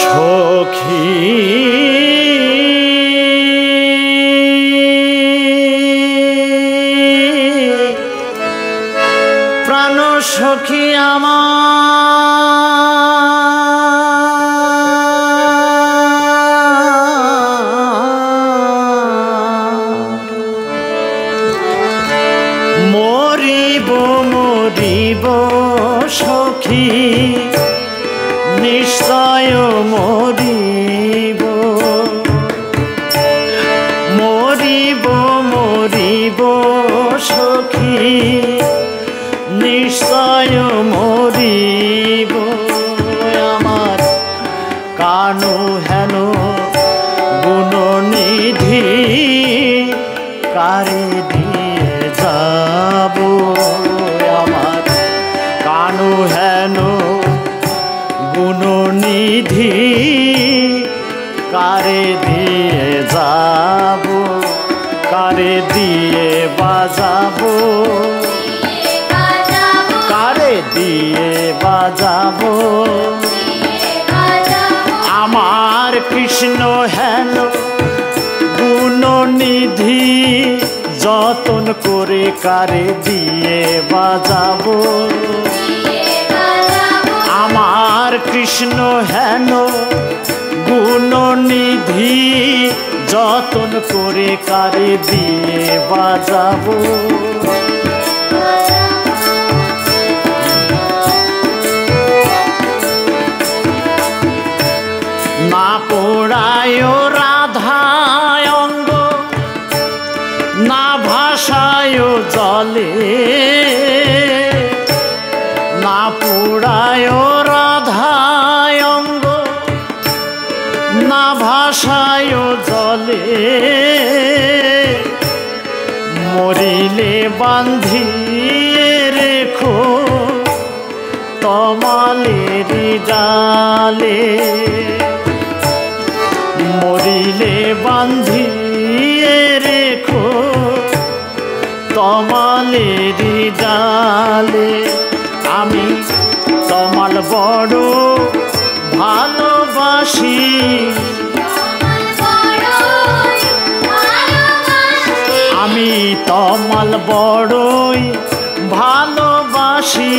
সখী প্রাণ সখী মরিব মরিব সখী নিশ্চয় মরিব মরিব মরিব সখী নিশ্চয় মরিব আমার কানু হেন গুণনিধি কারে দিয়ে যাব আমার কানু হেন গুণনিধি কারে দিয়ে যাব কারে দিয়ে বাজাবো কারে দিয়ে বাজাবো আমার কৃষ্ণ হেন গুণনিধি যতন করে কারে দিয়ে বাজাবো আমার কৃষ্ণ হেন গুণনিধি যতন করে কারে দিয়ে বাজাবো না পোড়ায় রাধায় অঙ্গ না ভাষায় জলে না পোড়ায় রাধায় অঙ্গ না ভাষায় জলে মরিলে বান্ধিয়ে রেখো তমালের ডালে মরিলে বান্ধিয়ে রেখো তমালের ডালে আমি তমাল বড় ভালোবাসি আমি তমাল বড়ই ভালোবাসি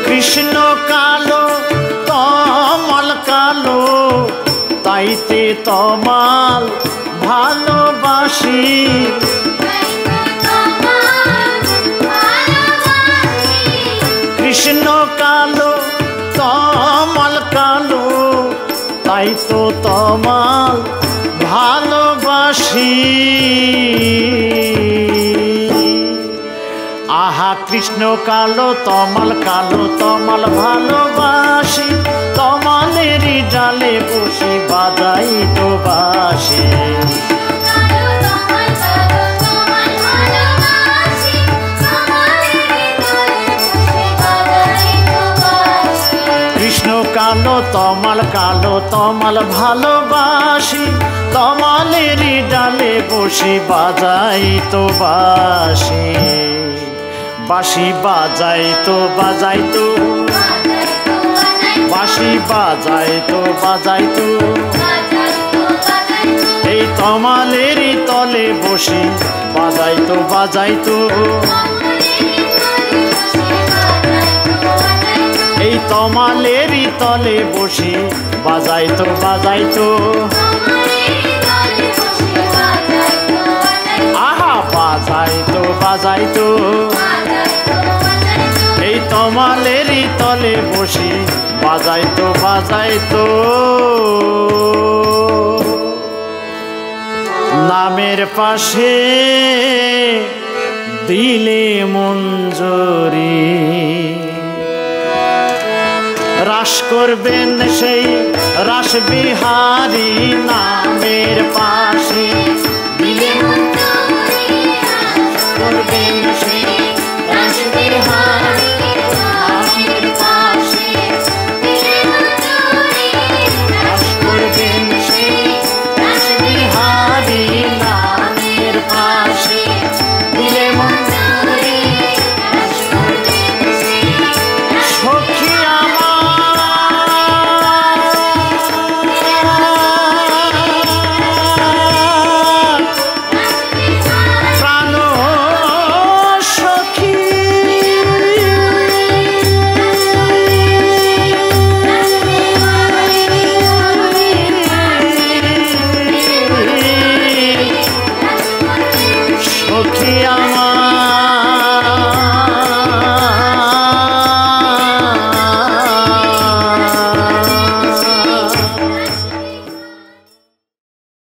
কৃষ্ণ কালো তমাল কালো তাইতে তমাল ভালোবাসি কৃষ্ণ কালো তমাল কালো তাই তো তমাল ভালোবাসি আহা কৃষ্ণ কালো তমাল ভালোবাসি তমালেরই ডালে বসে বাজাই তো বাসি কৃষ্ণ কালো তমাল ভালোবাসি তমালেরই ডালে বসে বাজাই তো বাসি বাঁশি বাজাই তো বাজাই তো বাঁশি বাজাই তো বাজাই তো এই তমালেরই তলে বসে বাজাই তো এই তমালেরই তলে বসে বাজাই তো আহা বাজাই তো এই তমালেরই তলে বসে বাজাই তো নামের পাশে দিলে মঞ্জুরি রাস করবেন সেই রাসবিহারী নামের পাশে